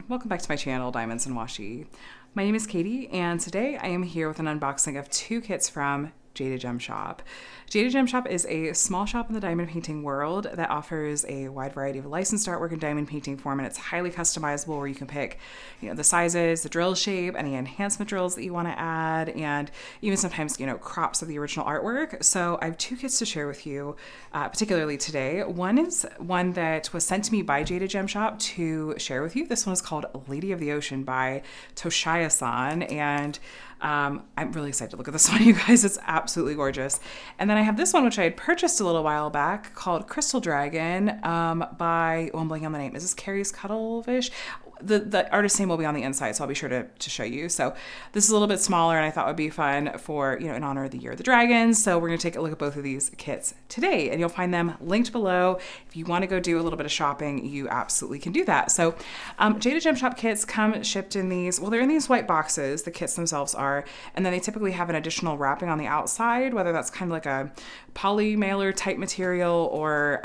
welcome back to my channel, Diamonds and Washi. My name is Katie, and today I am here with an unboxing of two kits from Jada Gem Shop. Jada Gem Shop is a small shop in the diamond painting world that offers a wide variety of licensed artwork in diamond painting form, and it's highly customizable where you can pick, the sizes, the drill shape, any enhancement drills that you want to add, and even sometimes, crops of the original artwork. So I have two kits to share with you, particularly today. One is one that was sent to me by Jada Gem Shop to share with you. This one is called Lady of the Ocean by ToshiaSan, and I'm really excited to look at this one, you guys. It's absolutely gorgeous. And then I have this one, which I had purchased a little while back, called Crystal Dragon by, I'm blanking on the name. Is this CarysCuddleFish? The artist name will be on the inside, so I'll be sure to show you. So this is a little bit smaller, and I thought would be fun for, in honor of the Year of the Dragon. So we're going to take a look at both of these kits today, and you'll find them linked below. If you want to go do a little bit of shopping, you absolutely can do that. So Jada Gem Shop kits come shipped in these, they're in these white boxes, the kits themselves are, and then they typically have an additional wrapping on the outside, whether that's kind of like a poly mailer type material or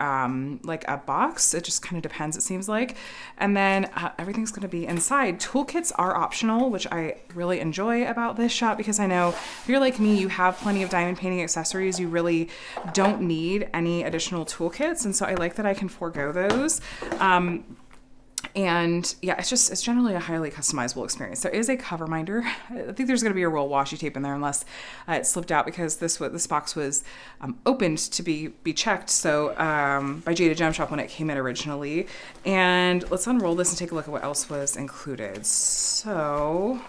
like a box. It just kind of depends, it seems like. And then everything's going to be inside. Toolkits are optional, which I really enjoy about this shop, because I know if you're like me, you have plenty of diamond painting accessories. You really don't need any additional toolkits, and so I like that I can forego those. And yeah, it's generally a highly customizable experience. There is a cover minder. I think there's going to be a roll washi tape in there, unless it slipped out, because this box was opened to be checked. So by Jada Gem Shop when it came in originally. And let's unroll this and take a look at what else was included. So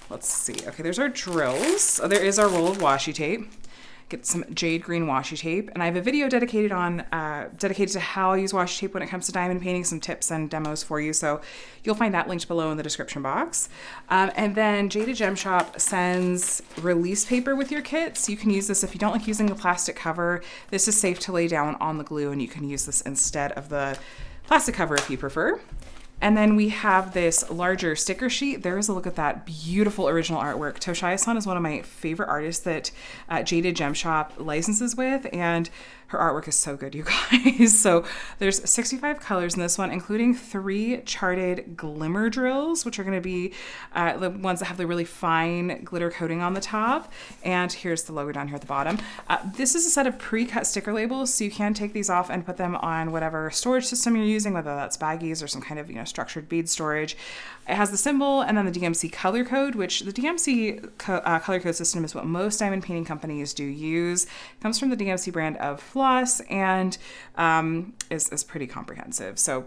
let's see. Okay, there's our drills. There is our roll of washi tape. Get some jade green washi tape, and I have a video dedicated to how I use washi tape when it comes to diamond painting, some tips and demos for you, so you'll find that linked below in the description box. And then Jada Gem Shop sends release paper with your kits. You can use this if you don't like using the plastic cover. This is safe to lay down on the glue, and you can use this instead of the plastic cover if you prefer. And then we have this larger sticker sheet. There is a look at that beautiful original artwork. ToshiaSan is one of my favorite artists that Jada Gem Shop licenses with, and her artwork is so good, you guys. So there's 65 colors in this one, including 3 charted glimmer drills, which are going to be the ones that have the really fine glitter coating on the top. And here's the logo down here at the bottom. This is a set of pre-cut sticker labels, so you can take these off and put them on whatever storage system you're using, whether that's baggies or some kind of structured bead storage. It has the symbol and then the DMC color code, which the DMC color code system is what most diamond painting companies do use. It comes from the DMC brand of floss, and is pretty comprehensive. So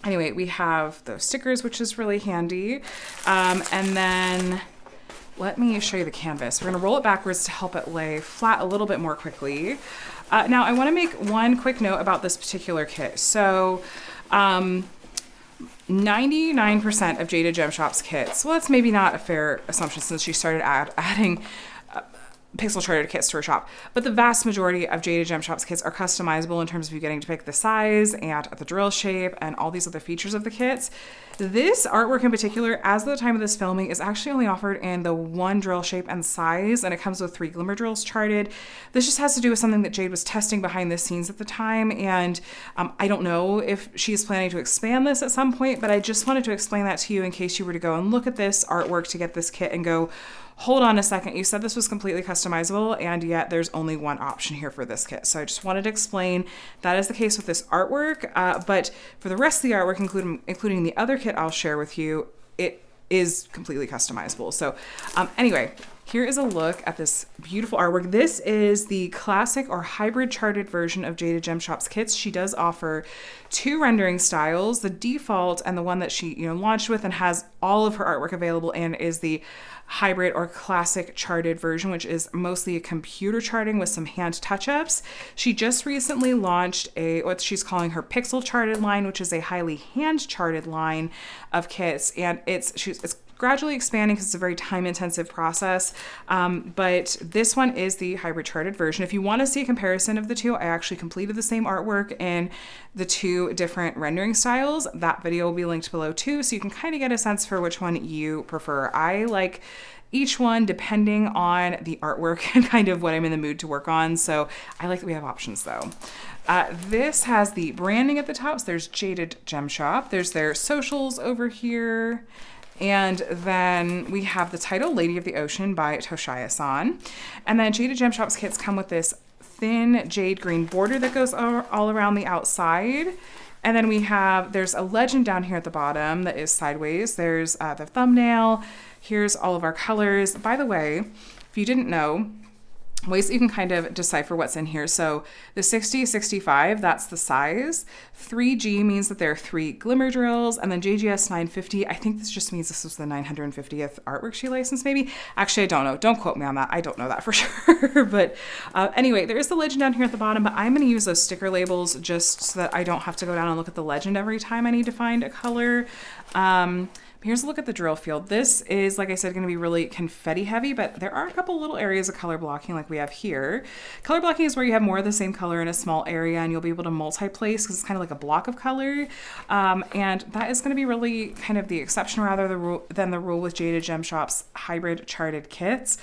anyway, we have those stickers, which is really handy. And then let me show you the canvas. We're going to roll it backwards to help it lay flat a little bit more quickly. Now I want to make one quick note about this particular kit. So 99% of Jada Gem Shop's kits, well, that's maybe not a fair assumption since she started adding pixel charted kits to her shop, but the vast majority of Jada Gem Shop's kits are customizable in terms of you getting to pick the size and the drill shape and all these other features of the kits. This artwork in particular, as of the time of this filming, is actually only offered in the 1 drill shape and size, and it comes with 3 glimmer drills charted. This just has to do with something that Jade was testing behind the scenes at the time, and I don't know if she's planning to expand this at some point, but I just wanted to explain that to you in case you were to go and look at this artwork to get this kit and go, hold on a second, you said this was completely customizable, and yet there's only one option here for this kit. So I just wanted to explain that is the case with this artwork, but for the rest of the artwork, including the other kit I'll share with you, it is completely customizable. So anyway, here is a look at this beautiful artwork. This is the classic or hybrid charted version of Jada Gem Shop's kits. She does offer 2 rendering styles, the default and the one that she launched with and has all of her artwork available in is the hybrid or classic charted version, which is mostly a computer charting with some hand touch-ups. She just recently launched what she's calling her pixel charted line, which is a highly hand charted line of kits, and it's gradually expanding because it's a very time-intensive process, but this one is the hybrid charted version. If you want to see a comparison of the two, I actually completed the same artwork in the 2 different rendering styles. That video will be linked below too, so you can kind of get a sense for which one you prefer. I like each one depending on the artwork and kind of what I'm in the mood to work on. So I like that we have options though. This has the branding at the top. So there's Jaded Gem Shop. There's their socials over here. And then we have the title, Lady of the Ocean by ToshiaSan. And then Jada Gem Shop's kits come with this thin jade green border that goes all around the outside. And then there's a legend down here at the bottom that is sideways. There's the thumbnail. Here's all of our colors. By the way, if you didn't know, ways that you can kind of decipher what's in here. So the 60-65, that's the size. 3G means that there are 3 glimmer drills, and then JGS 950, I think this just means this was the 950th artwork she licensed maybe. Actually, I don't know. Don't quote me on that. I don't know that for sure. But anyway, there is the legend down here at the bottom, but I'm going to use those sticker labels just so that I don't have to go down and look at the legend every time I need to find a color. Here's a look at the drill field. This is, like I said, going to be really confetti heavy, but there are a couple little areas of color blocking like we have here. Color blocking is where you have more of the same color in a small area and you'll be able to multi-place because it's kind of like a block of color. And that is going to be really kind of the exception rather than the rule with Jada Gem Shop's hybrid charted kits.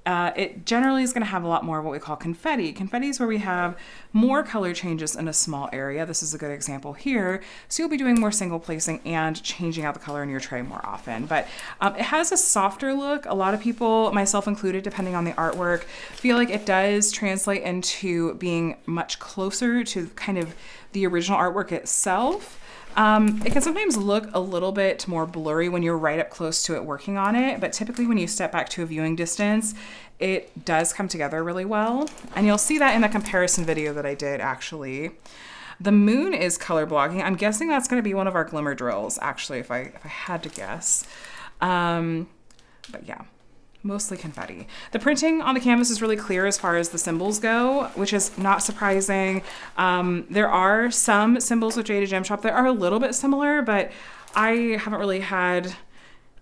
It generally is going to have a lot more of what we call confetti. Confetti is where we have more color changes in a small area. This is a good example here. So you'll be doing more single placing and changing out the color in your tray more often. But it has a softer look. A lot of people, myself included, depending on the artwork, feel like it does translate into being much closer to kind of the original artwork itself. It can sometimes look a little bit more blurry when you're right up close to it working on it, but typically when you step back to a viewing distance, it does come together really well. And you'll see that in the comparison video that I did actually. The moon is color blocking. I'm guessing that's going to be one of our glimmer drills, actually, if I had to guess. But yeah. Mostly confetti. The printing on the canvas is really clear as far as the symbols go, which is not surprising. There are some symbols with Jada Gem Shop that are a little bit similar, but I haven't really had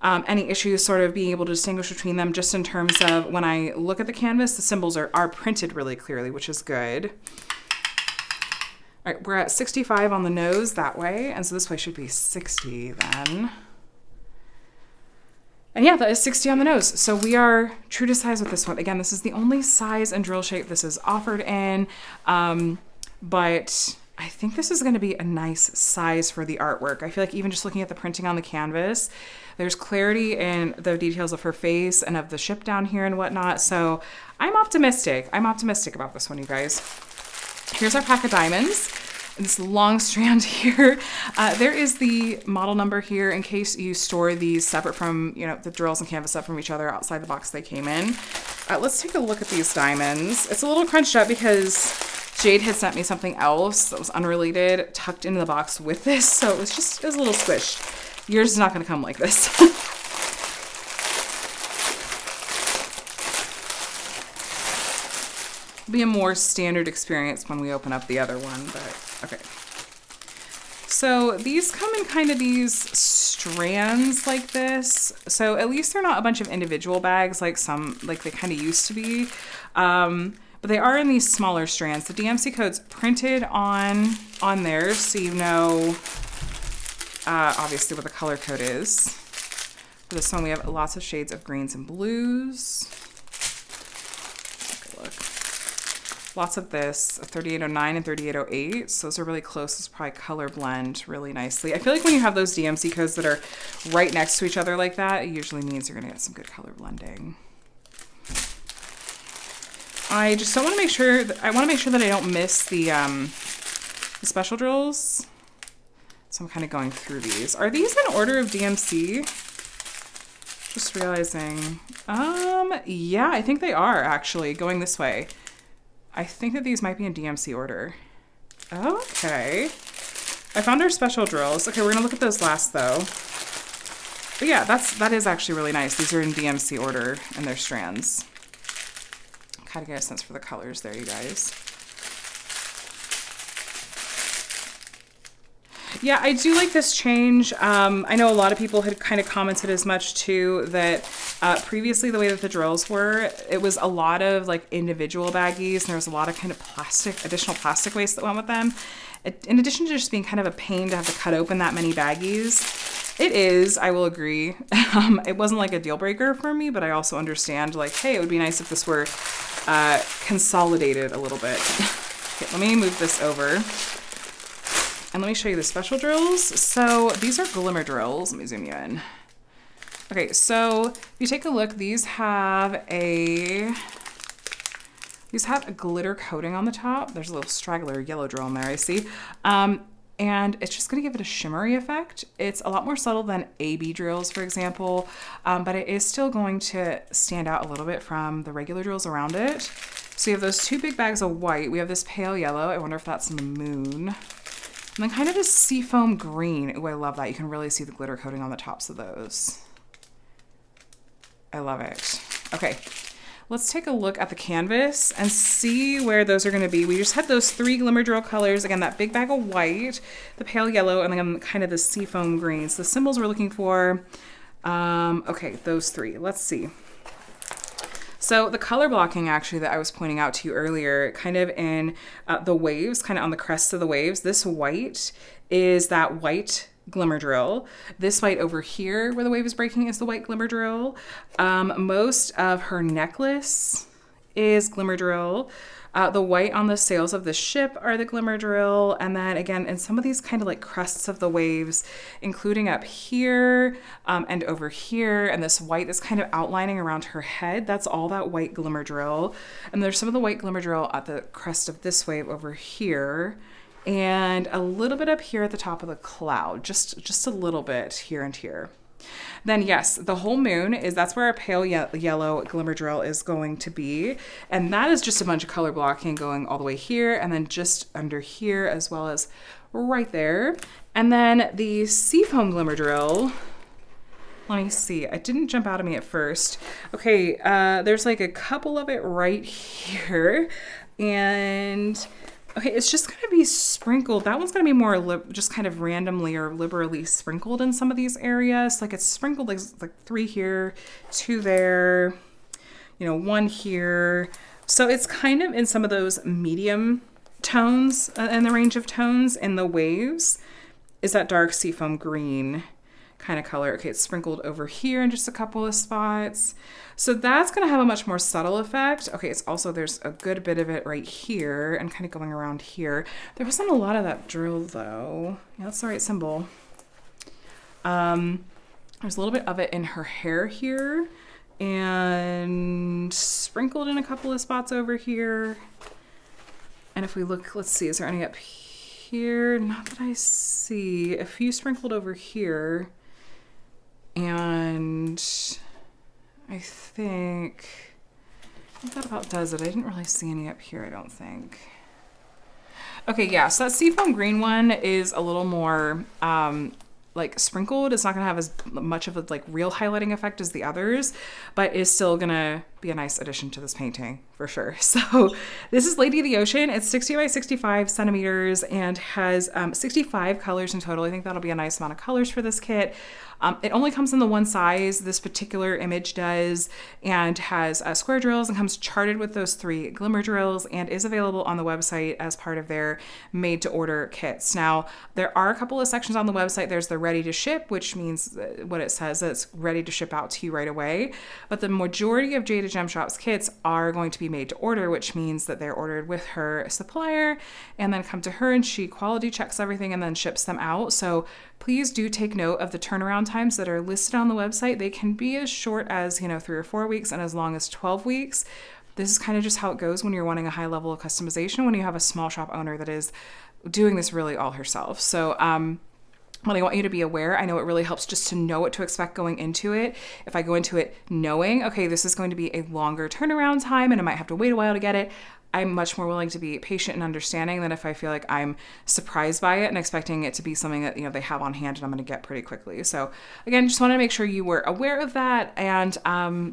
any issues sort of being able to distinguish between them just in terms of when I look at the canvas, the symbols are printed really clearly, which is good. All right, we're at 65 on the nose that way, and so this way should be 60 then. And yeah, that is 60 on the nose. So we are true to size with this one. Again, this is the only size and drill shape this is offered in, but I think this is going to be a nice size for the artwork. I feel like even just looking at the printing on the canvas, there's clarity in the details of her face and of the ship down here and whatnot. So I'm optimistic. I'm optimistic about this one, you guys. Here's our pack of diamonds. This long strand here. There is the model number here in case you store these separate from, you know, the drills and canvas up from each other outside the box they came in. Let's take a look at these diamonds. It's a little crunched up because Jade had sent me something else that was unrelated tucked into the box with this. So it was a little squished. Yours is not going to come like this. Be a more standard experience when we open up the other one, but okay. So these come in kind of these strands like this. So at least they're not a bunch of individual bags like they kind of used to be. But they are in these smaller strands. The DMC code's printed on there, so you know obviously what the color code is. For this one we have lots of shades of greens and blues. Lots of this, 3809 and 3808. So those are really close. Those probably color blend really nicely. I feel like when you have those DMC codes that are right next to each other like that, it usually means you're gonna get some good color blending. I just don't want to make sure that I don't miss the special drills. So I'm kind of going through these. Are these in order of DMC? Just realizing. Yeah, I think they are actually going this way. I think that these might be in DMC order. Okay. I found our special drills. Okay, we're gonna look at those last though. But yeah, that is actually really nice. These are in DMC order and they're strands. Kind of get a sense for the colors there, you guys. Yeah, I do like this change. I know a lot of people had kind of commented as much too, that previously the way that the drills were, it was a lot of like individual baggies and there was a lot of kind of additional plastic waste that went with them. In addition to just being kind of a pain to have to cut open that many baggies, It is, I will agree. It wasn't like a deal breaker for me, but I also understand like, hey, it would be nice if this were consolidated a little bit. Okay, let me move this over. And let me show you the special drills. So these are glimmer drills. Let me zoom you in. Okay, so if you take a look, these have a glitter coating on the top. There's a little straggler yellow drill in there, I see. And it's just gonna give it a shimmery effect. It's a lot more subtle than AB drills, for example, but it is still going to stand out a little bit from the regular drills around it. So you have those two big bags of white. We have this pale yellow. I wonder if that's in the moon. And then kind of this seafoam green. Ooh, I love that. You can really see the glitter coating on the tops of those. I love it. Okay. Let's take a look at the canvas and see where those are going to be. We just had those 3 glimmer drill colors. Again, that big bag of white, the pale yellow, and then kind of the seafoam green. So the symbols we're looking for, okay, those 3. Let's see. So the color blocking actually that I was pointing out to you earlier, kind of in the waves, kind of on the crests of the waves, this white is that white glimmer drill. This white over here where the wave is breaking is the white glimmer drill. Most of her necklace is glimmer drill. The white on the sails of the ship are the glimmer drill. And then again, in some of these kind of like crests of the waves, including up here and over here, and this white that's kind of outlining around her head, that's all that white glimmer drill. And there's some of the white glimmer drill at the crest of this wave over here. And a little bit up here at the top of the cloud, just a little bit here and here. Then yes, the whole moon that's where our pale yellow glimmer drill is going to be. And that is just a bunch of color blocking going all the way here and then just under here as well as right there. And then the seafoam glimmer drill, let me see, it didn't jump out at me at first. Okay, there's like a couple of it right here. And okay, it's just going to be sprinkled. That one's going to be more just kind of randomly or liberally sprinkled in some of these areas. Like it's sprinkled like 3 here, 2 there, 1 here. So it's kind of in some of those medium tones and the range of tones in the waves is that dark seafoam green kind of color. Okay, it's sprinkled over here in just a couple of spots. So that's going to have a much more subtle effect. Okay, it's also, there's a good bit of it right here and kind of going around here. There wasn't a lot of that drill though. Yeah, that's the right symbol. There's a little bit of it in her hair here and sprinkled in a couple of spots over here. And if we look, let's see, is there any up here? Not that I see. A few sprinkled over here. And I think that about does it. I didn't really see any up here, I don't think. Okay, yeah, so that seafoam green one is a little more like sprinkled. It's not gonna have as much of a like real highlighting effect as the others, but is still gonna be a nice addition to this painting for sure. So this is Lady of the Ocean. It's 60 by 65 centimeters and has 65 colors in total. I think that'll be a nice amount of colors for this kit. It only comes in the one size, this particular image does, and has square drills and comes charted with those 3 glimmer drills and is available on the website as part of their made to order kits. Now, there are a couple of sections on the website. There's the ready to ship, which means what it says, that it's ready to ship out to you right away. But the majority of Jada Gem Shop's kits are going to be made to order, which means that they're ordered with her supplier and then come to her and she quality checks everything and then ships them out. So please do take note of the turnaround times that are listed on the website. They can be as short as, 3 or 4 weeks and as long as 12 weeks. This is kind of just how it goes when you're wanting a high level of customization, when you have a small shop owner that is doing this really all herself. So, what I want you to be aware, I know it really helps just to know what to expect going into it. If I go into it knowing, okay, this is going to be a longer turnaround time and I might have to wait a while to get it, I'm much more willing to be patient and understanding than if I feel like I'm surprised by it and expecting it to be something that, they have on hand and I'm going to get pretty quickly. So again, just wanted to make sure you were aware of that. And,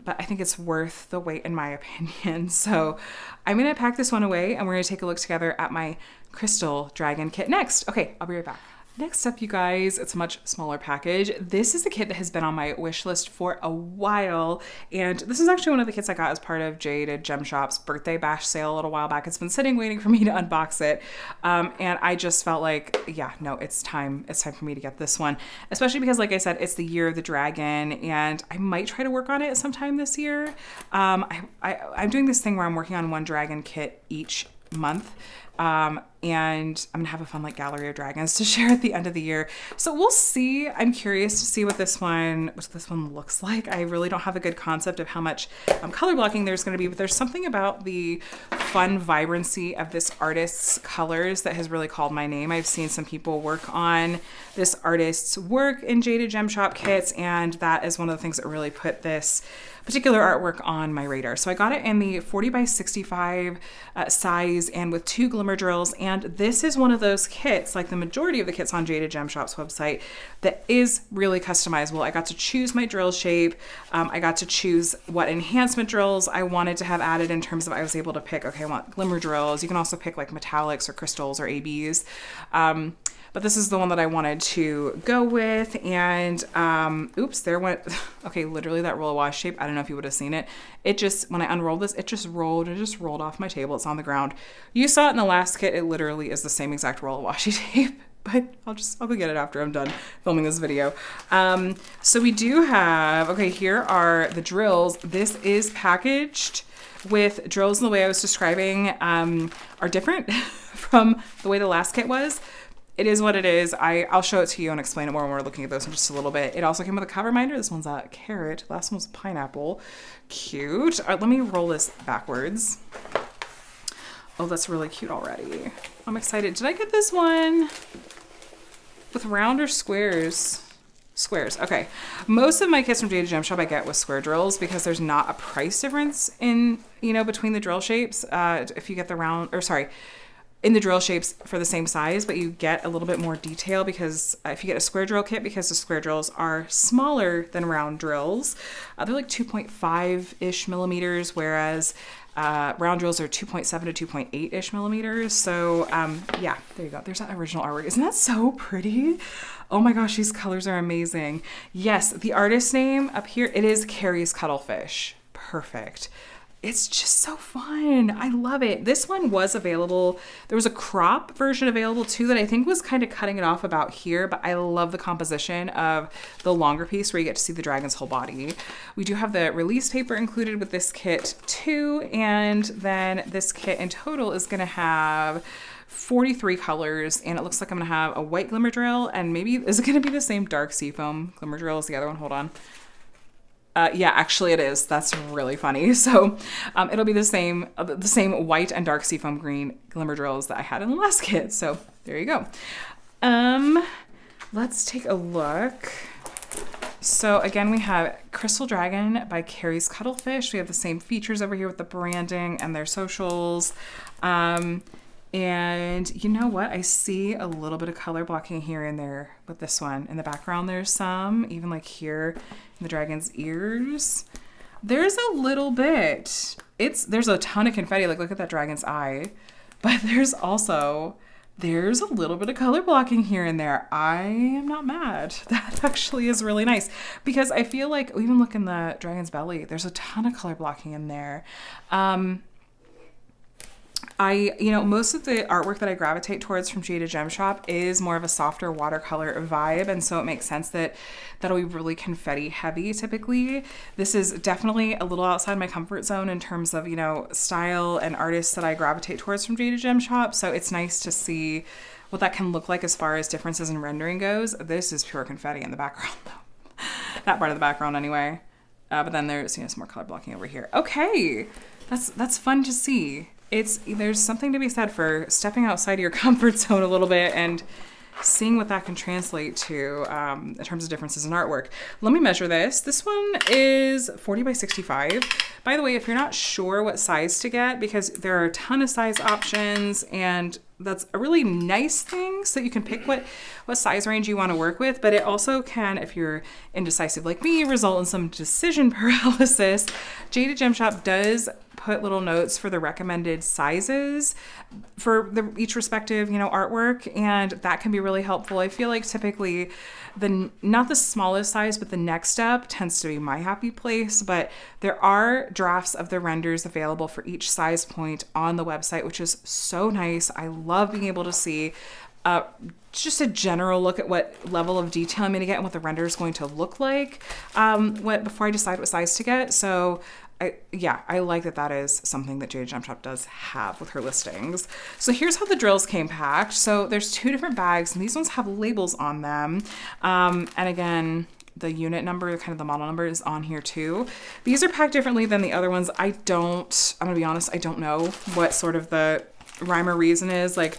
but I think it's worth the wait in my opinion. So I'm going to pack this one away and we're going to take a look together at my crystal dragon kit next. Okay, I'll be right back. Next up, you guys, it's a much smaller package. This is a kit that has been on my wish list for a while, and this is actually one of the kits I got as part of Jaded Gem Shop's birthday bash sale a little while back. It's been sitting waiting for me to unbox it, and I just felt like, yeah, no, it's time. It's time for me to get this one, especially because, like I said, it's the year of the dragon, and I might try to work on it sometime this year. I'm doing this thing where I'm working on one dragon kit each month. And I'm gonna have a fun like gallery of dragons to share at the end of the year. So we'll see. I'm curious to see what this one looks like. I really don't have a good concept of how much color blocking there's gonna be, but there's something about the fun vibrancy of this artist's colors that has really called my name. I've seen some people work on this artist's work in Jaded Gem Shop kits, and that is one of the things that really put this particular artwork on my radar. So I got it in the 40 by 65 size and with 2 glimmer drills. And this is one of those kits, like the majority of the kits on Jaded Gem Shop's website, that is really customizable. I got to choose my drill shape. I got to choose what enhancement drills I wanted to have added in terms of I was able to pick, okay, I want glimmer drills. You can also pick like metallics or crystals or ABs. But this is the one that I wanted to go with. And oops, there went, okay, literally that roll of washi tape. I don't know if you would have seen it. It just, when I unrolled this, it just rolled off my table. It's on the ground. You saw it in the last kit. It literally is the same exact roll of washi tape. But I'll go get it after I'm done filming this video. So we do have, okay, here are the drills. This is packaged with drills in the way I was describing are different from the way the last kit was. It is what it is. I'll show it to you and explain it more when we're looking at those in just a little bit. It also came with a cover binder. This one's a carrot. Last one was pineapple. Cute. All right, let me roll this backwards. Oh, that's really cute already. I'm excited. Did I get this one with round or squares? Squares. Okay. Most of my kits from Jaded Gem Shop I get with square drills because there's not a price difference in, between the drill shapes. If you get the round, or sorry, in the drill shapes for the same size, but you get a little bit more detail because if you get a square drill kit, because the square drills are smaller than round drills, they're like 2.5-ish millimeters, whereas round drills are 2.7 to 2.8-ish millimeters. So yeah, there you go. There's that original artwork. Isn't that so pretty? Oh my gosh, these colors are amazing. Yes, the artist name up here, it is CarysCuddleFish. Perfect. It's just so fun. I love it. This one was available. There was a crop version available too that I think was kind of cutting it off about here, but I love the composition of the longer piece where you get to see the dragon's whole body. We do have the release paper included with this kit too, and then this kit in total is going to have 43 colors, and it looks like I'm going to have a white glimmer drill, and maybe, is it going to be the same dark seafoam glimmer drill as the other one? Hold on. Yeah, actually it is. That's really funny. So it'll be the same white and dark seafoam green glimmer drills that I had in the last kit. So there you go. Let's take a look. So again, we have Crystal Dragon by CarysCuddleFish. We have the same features over here with the branding and their socials. And you know what? I see a little bit of color blocking here and there with this one. In the background, there's some, even like here in the dragon's ears. There's a little bit. There's a ton of confetti. Like, look at that dragon's eye. But there's a little bit of color blocking here and there. I am not mad. That actually is really nice because I feel like, even look in the dragon's belly, there's a ton of color blocking in there. Most of the artwork that I gravitate towards from Jada Gem Shop is more of a softer watercolor vibe, and so it makes sense that that'll be really confetti heavy typically. This is definitely a little outside my comfort zone in terms of, style and artists that I gravitate towards from Jada Gem Shop, so it's nice to see what that can look like as far as differences in rendering goes. This is pure confetti in the background though. That part of the background anyway. But then there's, some more color blocking over here. Okay, that's fun to see. There's something to be said for stepping outside of your comfort zone a little bit and seeing what that can translate to in terms of differences in artwork. Let me measure this. This one is 40 by 65. By the way, if you're not sure what size to get, because there are a ton of size options, and that's a really nice thing, so you can pick what size range you want to work with, but it also can, if you're indecisive like me, result in some decision paralysis. Jada Gem Shop does put little notes for the recommended sizes for each respective, artwork, and that can be really helpful. I feel like typically not the smallest size, but the next step tends to be my happy place, but there are drafts of the renders available for each size point on the website, which is so nice. I love being able to see just a general look at what level of detail I'm going to get and what the render is going to look like before I decide what size to get. So I like that is something that Jada Gem Shop does have with her listings. So here's how the drills came packed. So there's 2 different bags, and these ones have labels on them. And again, the unit number, kind of the model number, is on here too. These are packed differently than the other ones. I'm gonna be honest, I don't know what sort of the rhyme or reason is, like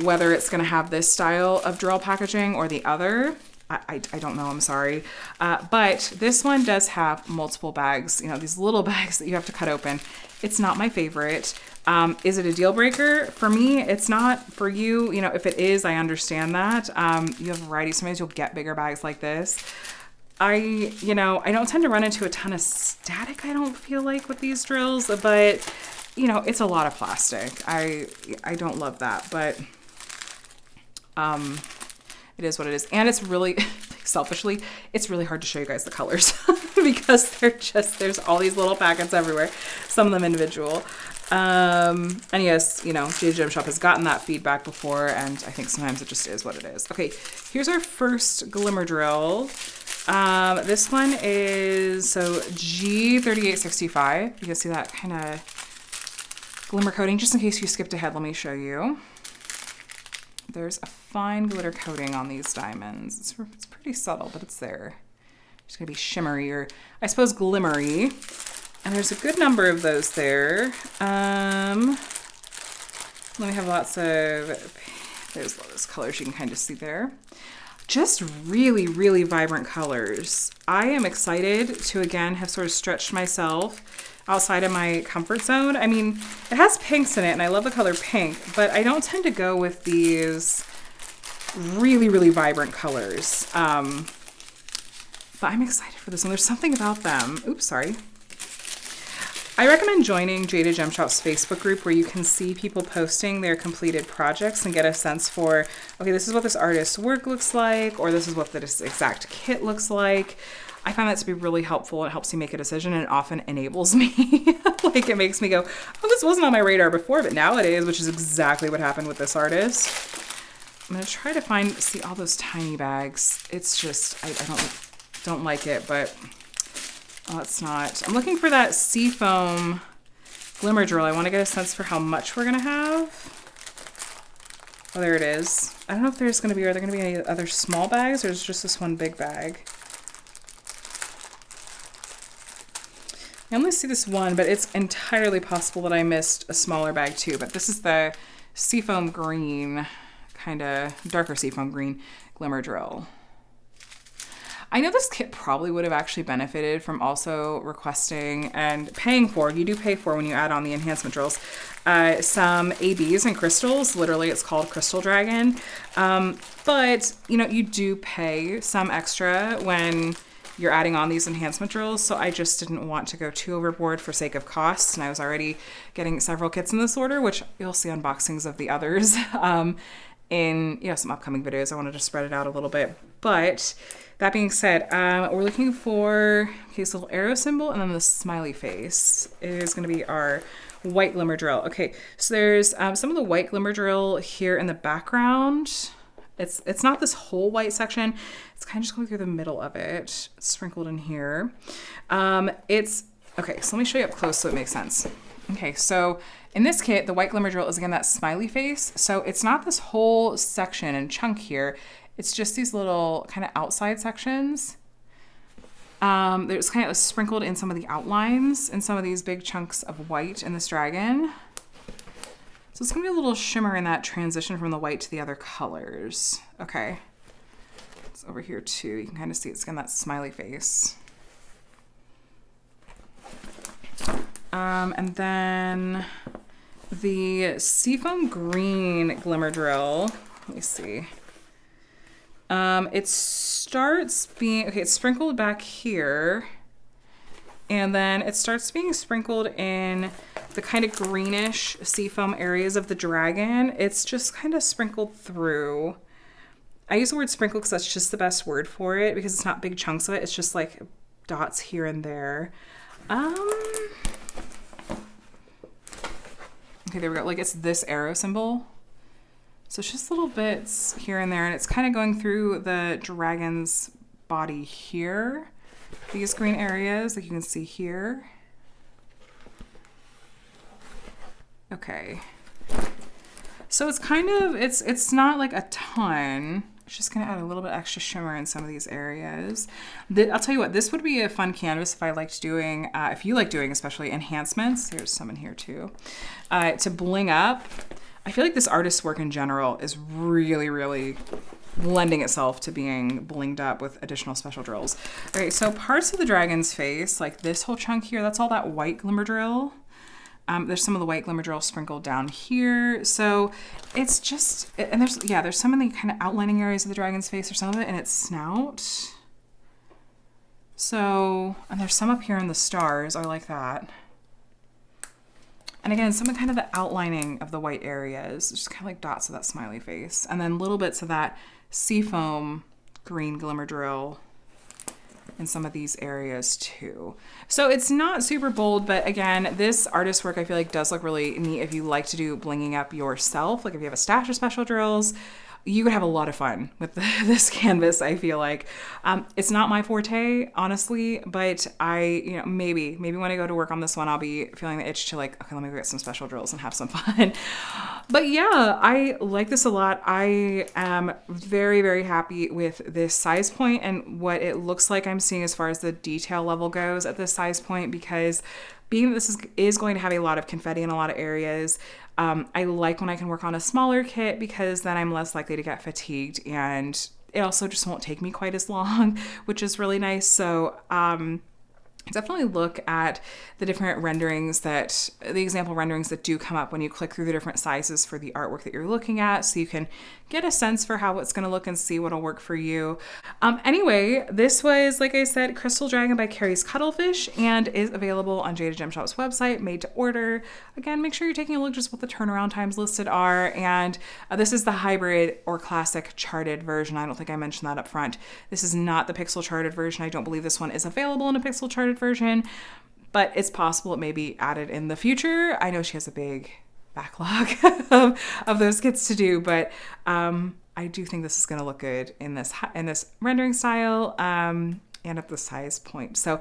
whether it's gonna have this style of drill packaging or the other. I don't know, I'm sorry. But this one does have multiple bags, these little bags that you have to cut open. It's not my favorite. Is it a deal breaker? For me, it's not. For you, if it is, I understand that. You have variety. Sometimes you'll get bigger bags like this. I don't tend to run into a ton of static, I don't feel like, with these drills, but it's a lot of plastic. I don't love that, but it is what it is. And it's really, selfishly, it's really hard to show you guys the colors because there's all these little packets everywhere, some of them individual. And yes, Jada Gem Shop has gotten that feedback before, and I think sometimes it just is what it is. Okay, here's our first glimmer drill. This one is, G3865. You can see that kind of glimmer coating. Just in case you skipped ahead, let me show you. There's a fine glitter coating on these diamonds. It's pretty subtle, but it's there. It's gonna be shimmery, or I suppose glimmery. And there's a good number of those there. Let me have lots of, there's all those colors you can kind of see there. Just really, really vibrant colors. I am excited to, again, have sort of stretched myself outside of my comfort zone. I mean, it has pinks in it, and I love the color pink, but I don't tend to go with these really, really vibrant colors. But I'm excited for this one. There's something about them. Oops, sorry. I recommend joining Jada Gem Shop's Facebook group, where you can see people posting their completed projects and get a sense for, okay, this is what this artist's work looks like, or this is what this exact kit looks like. I find that to be really helpful. It helps me make a decision, and it often enables me. Like, it makes me go, oh, this wasn't on my radar before, but now it is, which is exactly what happened with this artist. I'm gonna try to see all those tiny bags. It's just, I don't like it, but oh, it's not. I'm looking for that seafoam glimmer drill. I want to get a sense for how much we're gonna have. Oh, there it is. I don't know if are there gonna be any other small bags, or is it just this one big bag? I only see this one, but it's entirely possible that I missed a smaller bag too. But this is the seafoam green, kind of darker seafoam green glimmer drill. I know this kit probably would have actually benefited from also requesting and paying for, you do pay for when you add on the enhancement drills, some ABs and crystals. Literally, it's called Crystal Dragon. But, you do pay some extra when you're adding on these enhancement drills, so I just didn't want to go too overboard for sake of costs, and I was already getting several kits in this order, which you'll see unboxings of the others in some upcoming videos. I wanted to spread it out a little bit, but that being said, we're looking for this little arrow symbol, and then the smiley face is going to be our white glimmer drill. Okay, so there's some of the white glimmer drill here in the background. It's not this whole white section. It's kind of just going through the middle of it. It's sprinkled in here. Okay, so let me show you up close so it makes sense. Okay, so in this kit, the white glimmer drill is, again, that smiley face. So it's not this whole section and chunk here. It's just these little kind of outside sections. There's kind of sprinkled in some of the outlines and some of these big chunks of white in this dragon. So it's gonna be a little shimmer in that transition from the white to the other colors. Okay, it's over here too. You can kind of see it's got that smiley face. And then the seafoam green glimmer drill, let me see. It starts being, okay, it's sprinkled back here. And then it starts being sprinkled in the kind of greenish seafoam areas of the dragon. It's just kind of sprinkled through. I use the word sprinkle because that's just the best word for it, because it's not big chunks of it. It's just like dots here and there. Okay, there we go. Like, it's this arrow symbol. So it's just little bits here and there, and it's kind of going through the dragon's body here. These green areas, like you can see here. Okay. So it's kind of, it's not like a ton. It's just gonna add a little bit extra shimmer in some of these areas. I'll tell you what, this would be a fun canvas if I liked doing, if you like doing especially enhancements. There's some in here too. To bling up. I feel like this artist's work in general is really, really lending itself to being blinged up with additional special drills. Okay, so parts of the dragon's face, like this whole chunk here, that's all that white glimmer drill. There's some of the white glimmer drill sprinkled down here. So it's just, and there's some in the kind of outlining areas of the dragon's face, or some of it in its snout. So, and there's some up here in the stars. I like that. And again, some of kind of the outlining of the white areas, just kind of like dots of that smiley face. And then little bits of that seafoam green glimmer drill in some of these areas too. So it's not super bold, but again, this artist's work I feel like does look really neat if you like to do blinging up yourself. Like if you have a stash of special drills, you could have a lot of fun with this canvas, I feel like. It's not my forte, honestly, but maybe when I go to work on this one, I'll be feeling the itch to like, okay, let me go get some special drills and have some fun. But yeah, I like this a lot. I am very, very happy with this size point and what it looks like I'm seeing as far as the detail level goes at this size point, because being that this is going to have a lot of confetti in a lot of areas, I like when I can work on a smaller kit, because then I'm less likely to get fatigued, and it also just won't take me quite as long, which is really nice. So definitely look at the different renderings the example renderings that do come up when you click through the different sizes for the artwork that you're looking at, so you can get a sense for how it's going to look and see what'll work for you. Anyway, this was, like I said, Crystal Dragon by CarysCuddleFish, and is available on Jada Gem Shop's website, made to order. Again, make sure you're taking a look just what the turnaround times listed are. And this is the hybrid or classic charted version. I don't think I mentioned that up front. This is not the pixel charted version. I don't believe this one is available in a pixel charted version, but it's possible it may be added in the future. I know she has a big backlog of those kits to do, but I do think this is going to look good in this rendering style and at the size point. So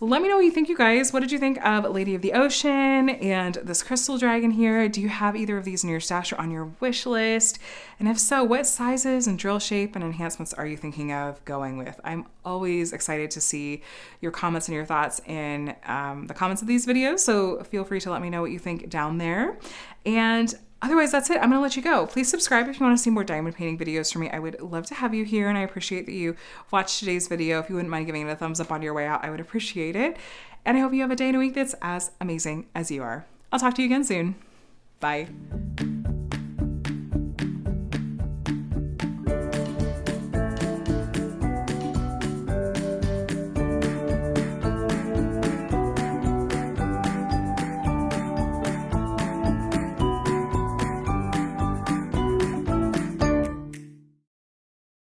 let me know what you think, you guys. What did you think of Lady of the Ocean and this crystal dragon here? Do you have either of these in your stash or on your wish list? And if so, what sizes and drill shape and enhancements are you thinking of going with? I'm always excited to see your comments and your thoughts in the comments of these videos, so feel free to let me know what you think down there. And otherwise, that's it. I'm gonna let you go. Please subscribe if you want to see more diamond painting videos from me. I would love to have you here, and I appreciate that you watched today's video. If you wouldn't mind giving it a thumbs up on your way out, I would appreciate it. And I hope you have a day and a week that's as amazing as you are. I'll talk to you again soon. Bye.